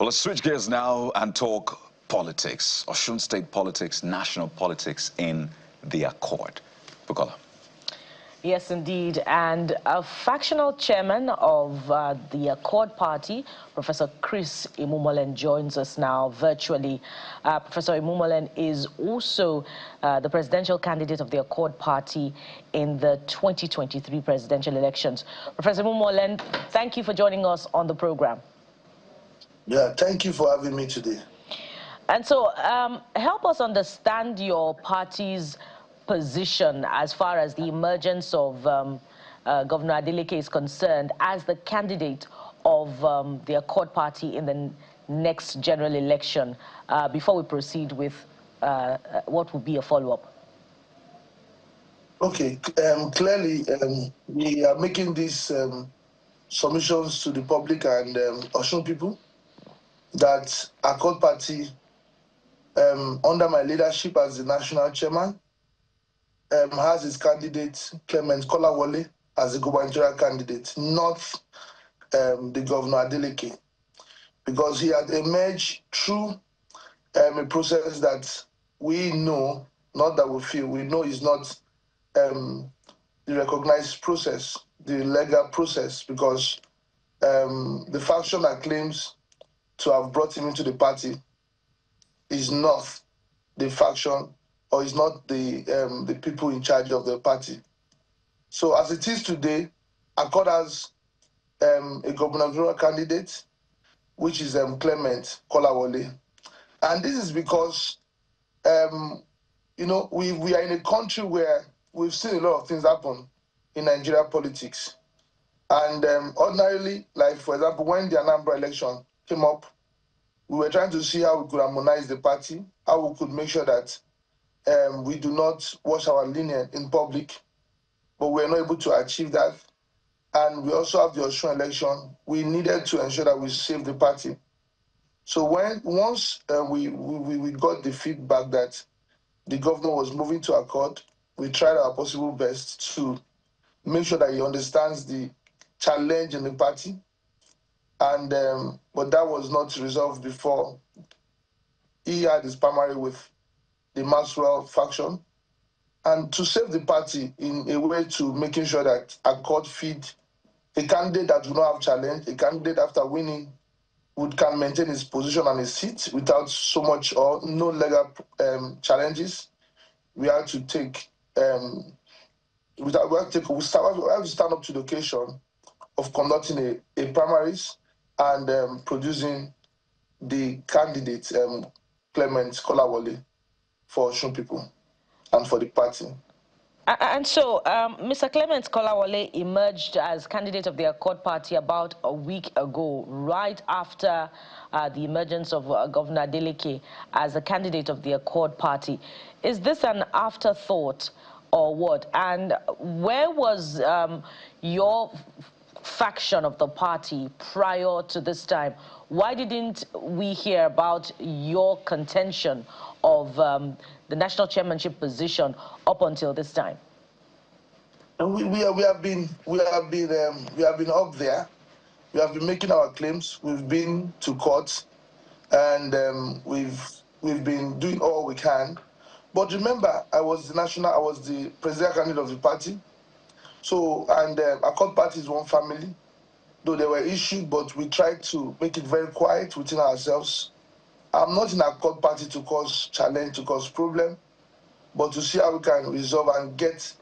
Well, let's switch gears now and talk politics, Osun State politics, national politics in the Accord. Bukola. Yes, indeed. And a factional chairman of the Accord Party, Professor Chris Imumolen, joins us now virtually. Professor Imumolen is also the presidential candidate of the Accord Party in the 2023 presidential elections. Professor Imumolen, thank you for joining us on the program. Yeah, thank you for having me today. And so help us understand your party's position as far as the emergence of Governor Adeleke is concerned as the candidate of the Accord Party in the next general election, before we proceed with what will be a follow-up. Okay, clearly we are making these submissions to the public and Osun people that Accord Party, under my leadership as the national chairman, has its candidate, Clement Kolawole, as the gubernatorial candidate, not the Governor Adeleke, because he had emerged through a process that we know, not that we feel, we know is not the recognized process, the legal process, because the faction that claims to have brought him into the party is not the faction or is not the people in charge of the party. So as it is today, Accord has a gubernatorial candidate, which is Clement Kolawole. And this is because, you know, we are in a country where we've seen a lot of things happen in Nigeria politics. And ordinarily, like for example, when the Anambra election came up, we were trying to see how we could harmonize the party, how we could make sure that we do not wash our linen in public, but we are not able to achieve that. And we also have the Osun election. We needed to ensure that we save the party. So once we got the feedback that the governor was moving to Accord, we tried our possible best to make sure that he understands the challenge in the party. And but that was not resolved before he had his primary with the Maxwell faction. And to save the party in a way to making sure that Accord feed a candidate that do not have challenge, a candidate after winning can maintain his position and his seat without so much or no legal challenges. We have to take we have to stand up to the occasion of conducting a primaries and producing the candidate Clement Kolawole for Osun people and for the party. And so, Mr. Clement Kolawole emerged as candidate of the Accord Party about a week ago, right after the emergence of Governor Adeleke as a candidate of the Accord Party. Is this an afterthought or what? And where was your faction of the party prior to this time? Why didn't we hear about your contention of the national chairmanship position up until this time? And we have been up there. We have been making our claims. We've been to court, and we've been doing all we can. But remember, I was the presidential candidate of the party. So, and Accord Party is one family. Though there were issues, but we tried to make it very quiet within ourselves. I'm not in Accord Party to cause challenge, to cause problem, but to see how we can resolve and get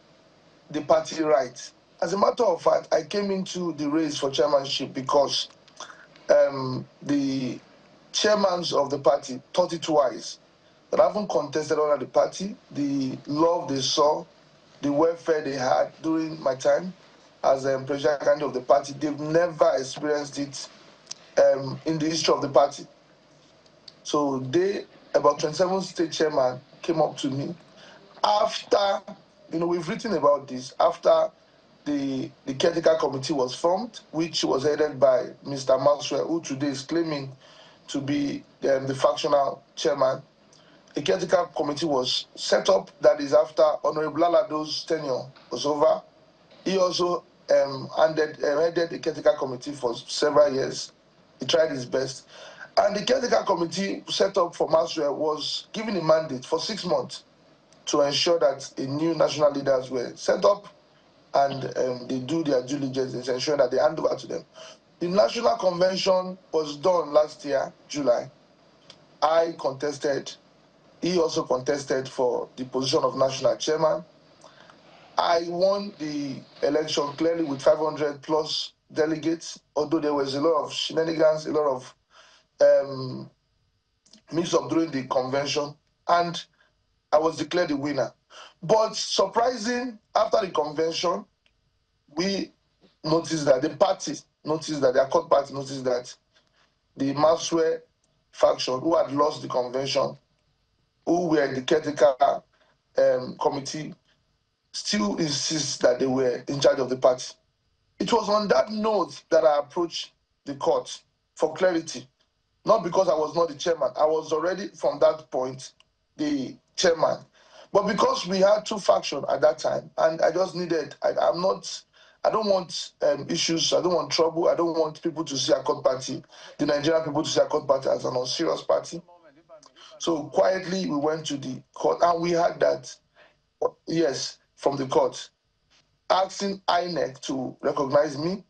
the party right. As a matter of fact, I came into the race for chairmanship because the chairmen of the party thought it wise that I haven't contested under the party, the love they saw, the welfare they had during my time as a presidential candidate of the party, they've never experienced it in the history of the party. So about 27 state chairman came up to me after, we've written about this, after the caretaker committee was formed, which was headed by Mr. Maxwell, who today is claiming to be the factional chairman. A caretaker committee was set up, that is after Honorable Alado's tenure was over. He also headed the caretaker committee for several years. He tried his best. And the caretaker committee set up for Maswell was given a mandate for 6 months to ensure that a new national leaders were set up and they do their due diligence, ensuring that they hand over to them. The national convention was done last year, July. I contested. He also contested for the position of national chairman. I won the election clearly with 500 plus delegates, although there was a lot of shenanigans, a lot of mix-up during the convention, and I was declared the winner. But surprising, after the convention, we noticed that the party noticed that the Accord Party noticed that the Maswell faction, who had lost the convention, who were in the caretaker committee, still insists that they were in charge of the party. It was on that note that I approached the court for clarity, not because I was not the chairman. I was already, from that point, the chairman. But because we had two factions at that time, and I just needed, I don't want issues, I don't want trouble, I don't want people to see Accord Party, the Nigerian people to see Accord Party as an unserious party. So quietly we went to the court and we had that, yes, from the court, asking INEC to recognize me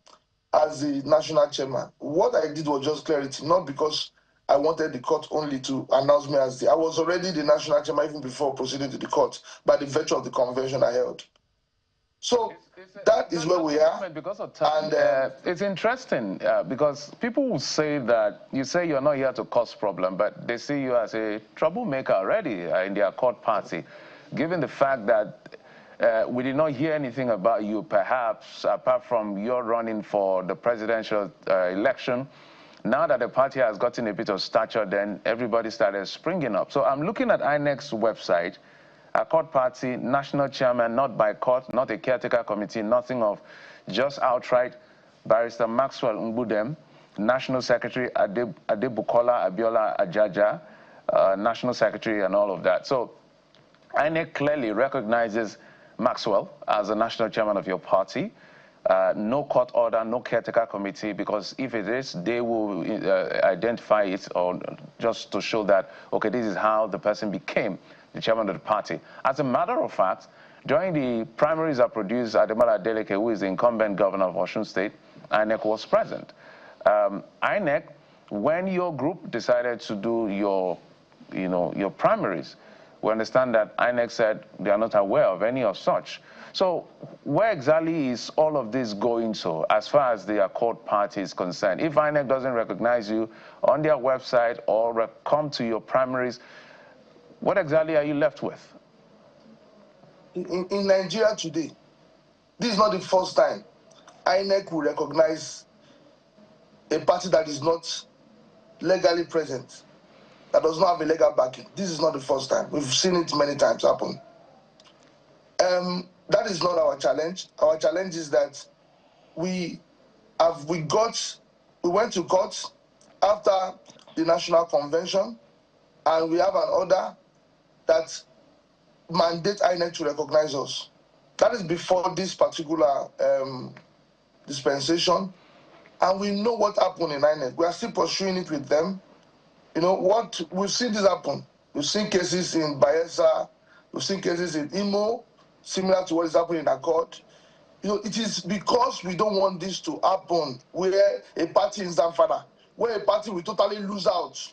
as the national chairman. What I did was just clarity, not because I wanted the court only to announce me as I was already the national chairman even before proceeding to the court by the virtue of the convention I held. So that is where we are. Because of time, and it's interesting because people will say that you say you're not here to cause problem, but they see you as a troublemaker already in the Accord Party, given the fact that we did not hear anything about you, perhaps, apart from your running for the presidential election. Now that the party has gotten a bit of stature, then everybody started springing up. So I'm looking at INEC's website. Accord Party, national chairman, not by court, not a caretaker committee, nothing of, just outright Barrister Maxwell Mbudem, national secretary Adebukola Abiola Ajaja, national secretary and all of that. So INEC clearly recognizes Maxwell as the national chairman of your party. No court order, no caretaker committee, because if it is, they will identify it or just to show that, okay, this is how the person became the chairman of the party. As a matter of fact, during the primaries that produced Ademola Adeleke, who is the incumbent governor of Osun State, INEC was present. INEC, when your group decided to do your primaries, we understand that INEC said they are not aware of any of such. So where exactly is all of this going to, as far as the Accord Party is concerned? If INEC doesn't recognize you on their website or come to your primaries, what exactly are you left with? In Nigeria today, this is not the first time INEC will recognize a party that is not legally present, that does not have a legal backing. This is not the first time. We've seen it many times happen. That is not our challenge. Our challenge is that we went to court after the National Convention, and we have an order that mandates INEC to recognize us. That is before this particular dispensation, and we know what happened in INEC. We are still pursuing it with them. You know what? We've seen this happen. We've seen cases in Bayelsa. We've seen cases in Imo, similar to what is happening in Accord. You know, it is because we don't want this to happen where a party in Zamfara, where a party will totally lose out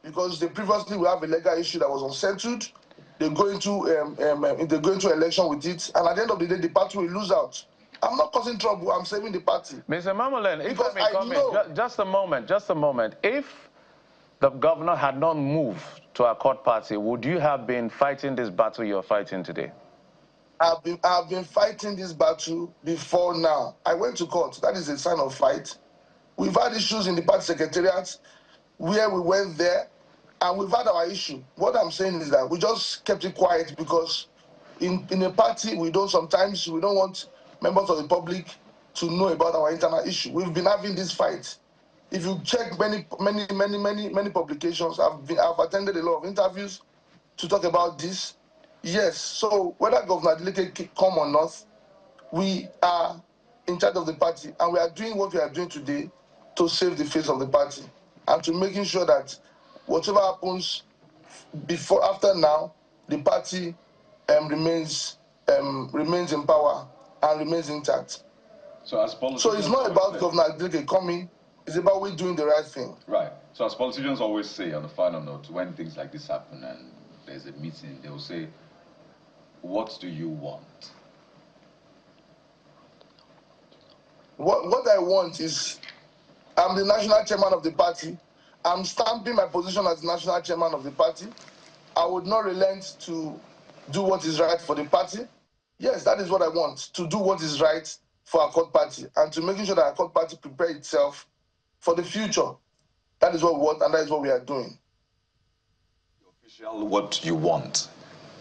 because they previously will have a legal issue that was unsettled. They go into election with it, and at the end of the day, the party will lose out. I'm not causing trouble. I'm saving the party. Mr. Imumolen, if I may come in, just a moment. If the governor had not moved to Accord Party, would you have been fighting this battle you're fighting today? I've been fighting this battle before now. I went to court. That is a sign of fight. We've had issues in the party secretariat where we went there, and we've had our issue. What I'm saying is that we just kept it quiet because in a party, sometimes we don't want members of the public to know about our internal issue. We've been having this fight. If you check many publications, I've attended a lot of interviews to talk about this. Yes, so whether Governor Adeleke come or not, we are in charge of the party, and we are doing what we are doing today to save the face of the party. and to making sure that whatever happens after now, the party remains in power and remains intact. So as politicians, so it's not about Governor Adeleke coming, it's about we doing the right thing. Right. So as politicians always say, on the final note, when things like this happen and there's a meeting, they will say, what do you want? What I want is, I'm the national chairman of the party. I'm stamping my position as national chairman of the party. I would not relent to do what is right for the party. Yes, that is what I want, to do what is right for our Accord Party and to making sure that our Accord Party prepare itself for the future. That is what we want, and that is what we are doing. Official, what you want.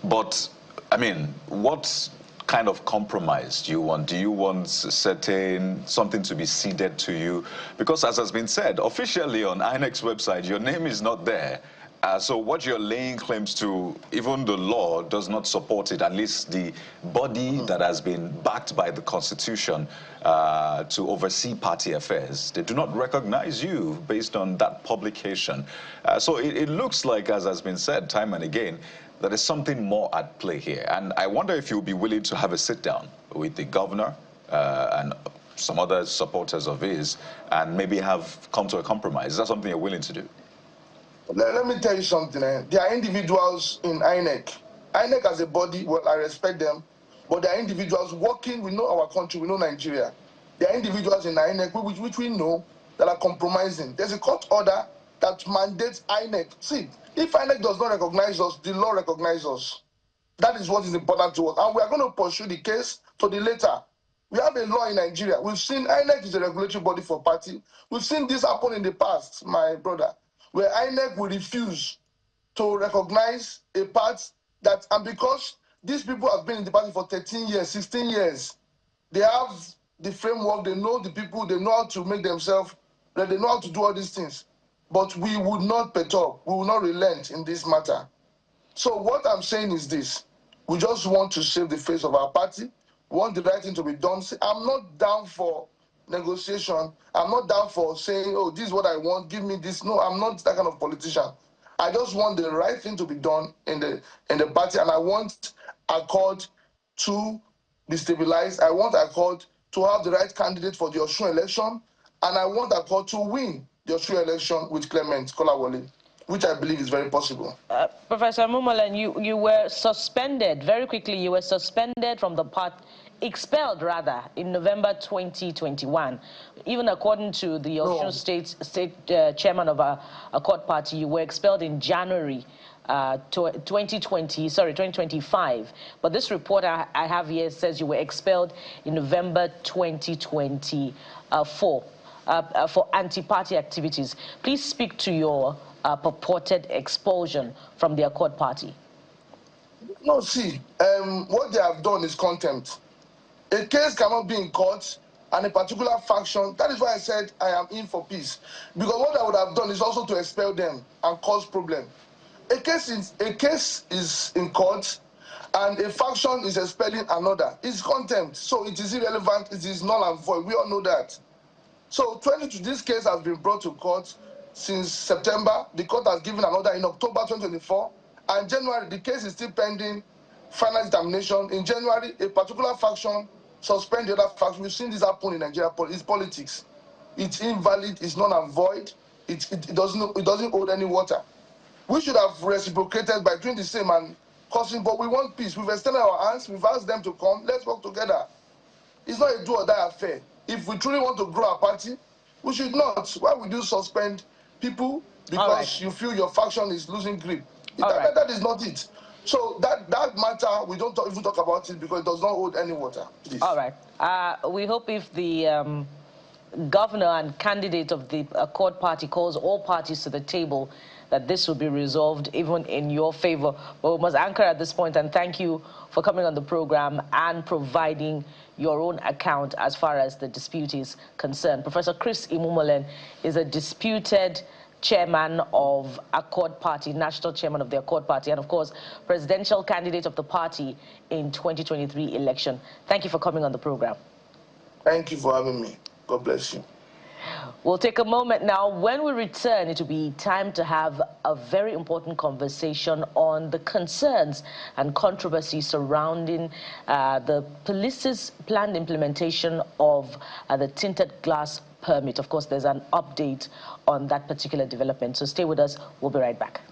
But, I mean, what kind of compromise do you want? Do you want something to be ceded to you? Because as has been said, officially on INEC's website, your name is not there. So what you're laying claims to, even the law does not support it, at least the body that has been backed by the Constitution to oversee party affairs. They do not recognize you based on that publication. So it looks like, as has been said time and again, there is something more at play here. And I wonder if you'll be willing to have a sit-down with the governor and some other supporters of his and maybe have come to a compromise. Is that something you're willing to do? Let me tell you something. There are individuals in INEC. INEC as a body, well, I respect them, but there are individuals working. We know our country, we know Nigeria. There are individuals in INEC which we know that are compromising. There's a court order that mandates INEC. See, if INEC does not recognize us, the law recognizes us. That is what is important to us. And we are going to pursue the case to the later. We have a law in Nigeria. We've seen INEC is a regulatory body for party. We've seen this happen in the past, my brother, where INEC will refuse to recognize a part that, and because these people have been in the party for 13 years, 16 years, they have the framework, they know the people, they know how to make themselves, they know how to do all these things. But we would not perturb, we will not relent in this matter. So what I'm saying is this: we just want to save the face of our party, we want the right thing to be done. See, I'm not down for negotiation. I'm not down for saying, oh, this is what I want, give me this. No, I'm not that kind of politician. I just want the right thing to be done in the party, and I want Accord to be stabilized. I want Accord to have the right candidate for the Osun election, and I want Accord to win the Osun election with Clement Kolawole, which I believe is very possible. Professor Imumolen, you were suspended, very quickly, you were suspended from the party, expelled rather, in November 2021. Even according to the Osun State chairman of Accord Party, you were expelled in January 2025. But this report I have here says you were expelled in November 2024 for anti-party activities. Please speak to your purported expulsion from the Accord Party. No, see, what they have done is contempt. A case cannot be in court and a particular faction. That is why I said I am in for peace. Because what I would have done is also to expel them and cause problem. A case is in court and a faction is expelling another. It's contempt. So it is irrelevant. It is null and void. We all know that. So this case has been brought to court since September. The court has given an order in October 2024. And January, the case is still pending final determination. In January, a particular faction suspend the other faction. We've seen this happen in Nigeria. It's politics. It's invalid. It's null and void. It doesn't hold any water. We should have reciprocated by doing the same and causing, but we want peace. We've extended our hands. We've asked them to come. Let's work together. It's not a do or die affair. If we truly want to grow our party, we should not. Why would you suspend people because you feel your faction is losing grip? That is not it. So that matter, we don't even talk about it because it does not hold any water. Please. All right. We hope if the governor and candidate of the Accord Party calls all parties to the table, that this will be resolved even in your favor. But we must anchor at this point, and thank you for coming on the program and providing your own account as far as the dispute is concerned. Professor Chris Imumolen is a disputed chairman of Accord Party, national chairman of the Accord Party, and of course, presidential candidate of the party in 2023 election. Thank you for coming on the program. Thank you for having me. God bless you. We'll take a moment now. When we return, it will be time to have a very important conversation on the concerns and controversy surrounding the police's planned implementation of the tinted glass permit. Of course, there's an update on that particular development. So stay with us. We'll be right back.